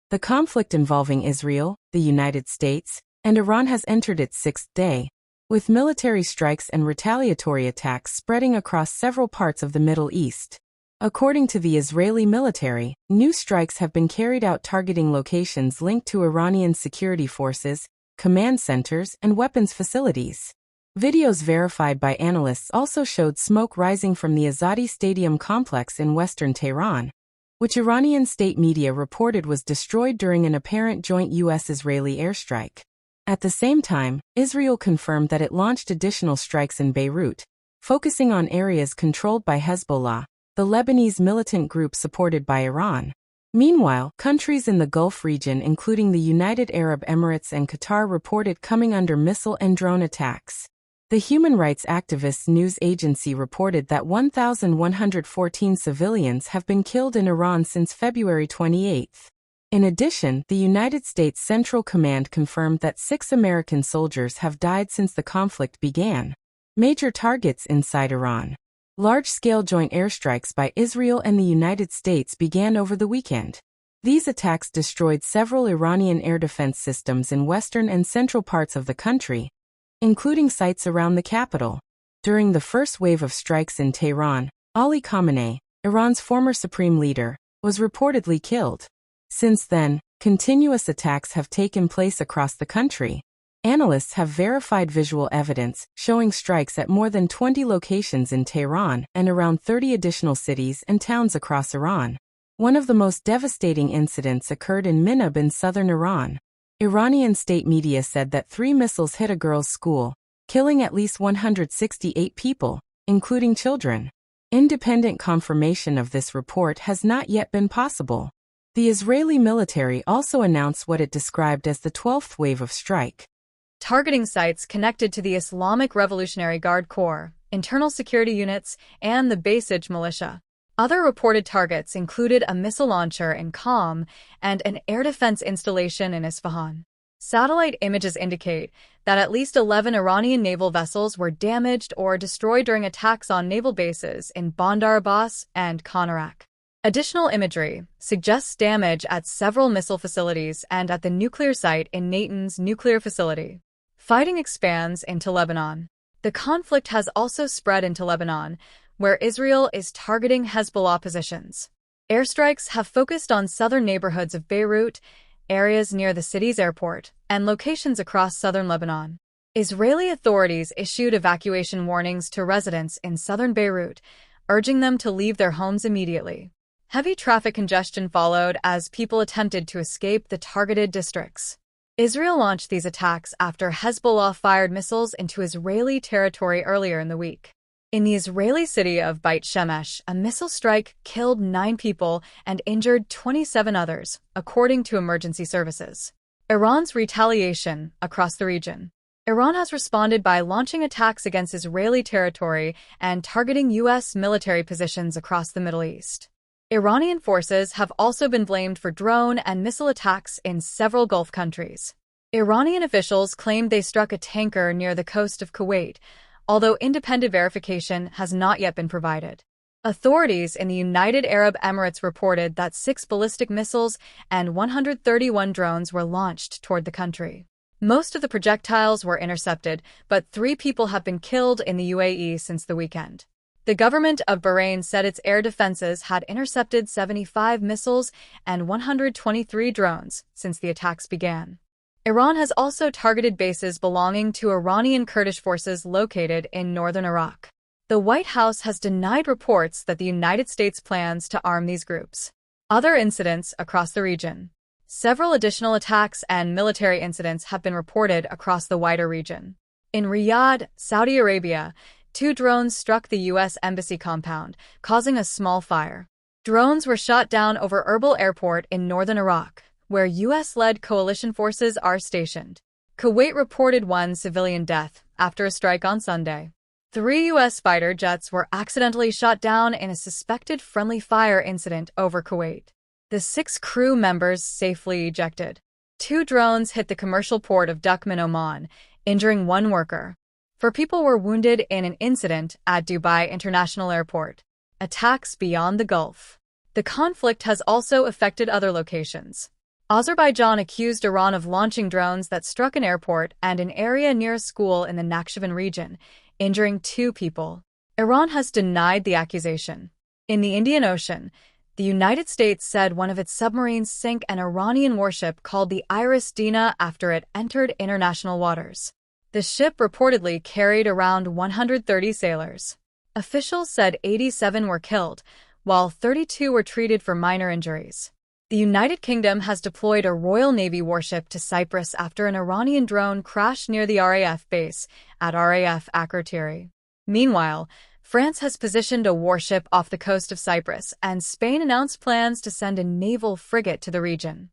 The conflict involving Israel, the United States, and Iran has entered its sixth day, with military strikes and retaliatory attacks spreading across several parts of the Middle East. According to the Israeli military, new strikes have been carried out targeting locations linked to Iranian security forces, command centers, and weapons facilities. Videos verified by analysts also showed smoke rising from the Azadi Stadium complex in western Tehran, which Iranian state media reported was destroyed during an apparent joint U.S.-Israeli airstrike. At the same time, Israel confirmed that it launched additional strikes in Beirut, focusing on areas controlled by Hezbollah, the Lebanese militant group supported by Iran. Meanwhile, countries in the Gulf region including the United Arab Emirates and Qatar reported coming under missile and drone attacks. The human rights activist news agency reported that 1,114 civilians have been killed in Iran since February 28. In addition, the United States Central Command confirmed that 6 American soldiers have died since the conflict began. Major targets inside Iran. Large-scale joint airstrikes by Israel and the United States began over the weekend. These attacks destroyed several Iranian air defense systems in western and central parts of the country, including sites around the capital. During the first wave of strikes in Tehran, Ali Khamenei, Iran's former supreme leader, was reportedly killed. Since then, continuous attacks have taken place across the country. Analysts have verified visual evidence showing strikes at more than 20 locations in Tehran and around 30 additional cities and towns across Iran. One of the most devastating incidents occurred in Minab in southern Iran. Iranian state media said that 3 missiles hit a girls' school, killing at least 168 people, including children. Independent confirmation of this report has not yet been possible. The Israeli military also announced what it described as the 12th wave of strike, targeting sites connected to the Islamic Revolutionary Guard Corps, internal security units, and the Basij militia. Other reported targets included a missile launcher in Qom and an air defense installation in Isfahan. Satellite images indicate that at least 11 Iranian naval vessels were damaged or destroyed during attacks on naval bases in Bandar Abbas and Kanarak. Additional imagery suggests damage at several missile facilities and at the nuclear site in Natanz nuclear facility. Fighting expands into Lebanon. The conflict has also spread into Lebanon, where Israel is targeting Hezbollah positions. Airstrikes have focused on southern neighborhoods of Beirut, areas near the city's airport, and locations across southern Lebanon. Israeli authorities issued evacuation warnings to residents in southern Beirut, urging them to leave their homes immediately. Heavy traffic congestion followed as people attempted to escape the targeted districts. Israel launched these attacks after Hezbollah fired missiles into Israeli territory earlier in the week. In the Israeli city of Beit Shemesh, a missile strike killed 9 people and injured 27 others, according to emergency services. Iran's retaliation across the region. Iran has responded by launching attacks against Israeli territory and targeting U.S. military positions across the Middle East. Iranian forces have also been blamed for drone and missile attacks in several Gulf countries. Iranian officials claimed they struck a tanker near the coast of Kuwait, although independent verification has not yet been provided. Authorities in the United Arab Emirates reported that 6 ballistic missiles and 131 drones were launched toward the country. Most of the projectiles were intercepted, but 3 people have been killed in the UAE since the weekend. The government of Bahrain said its air defenses had intercepted 75 missiles and 123 drones since the attacks began. Iran has also targeted bases belonging to Iranian Kurdish forces located in northern Iraq. The White House has denied reports that the United States plans to arm these groups. Other incidents across the region. Several additional attacks and military incidents have been reported across the wider region. In Riyadh, Saudi Arabia, 2 drones struck the U.S. Embassy compound, causing a small fire. Drones were shot down over Erbil Airport in northern Iraq, where U.S.-led coalition forces are stationed. Kuwait reported 1 civilian death after a strike on Sunday. 3 U.S. fighter jets were accidentally shot down in a suspected friendly fire incident over Kuwait. The 6 crew members safely ejected. 2 drones hit the commercial port of Duqman, Oman, injuring 1 worker. 4 people were wounded in an incident at Dubai International Airport. Attacks beyond the Gulf. The conflict has also affected other locations. Azerbaijan accused Iran of launching drones that struck an airport and an area near a school in the Nakhchivan region, injuring 2 people. Iran has denied the accusation. In the Indian Ocean, the United States said one of its submarines sank an Iranian warship called the Iris Dina after it entered international waters. The ship reportedly carried around 130 sailors. Officials said 87 were killed, while 32 were treated for minor injuries. The United Kingdom has deployed a Royal Navy warship to Cyprus after an Iranian drone crashed near the RAF base at RAF Akrotiri. Meanwhile, France has positioned a warship off the coast of Cyprus, and Spain announced plans to send a naval frigate to the region.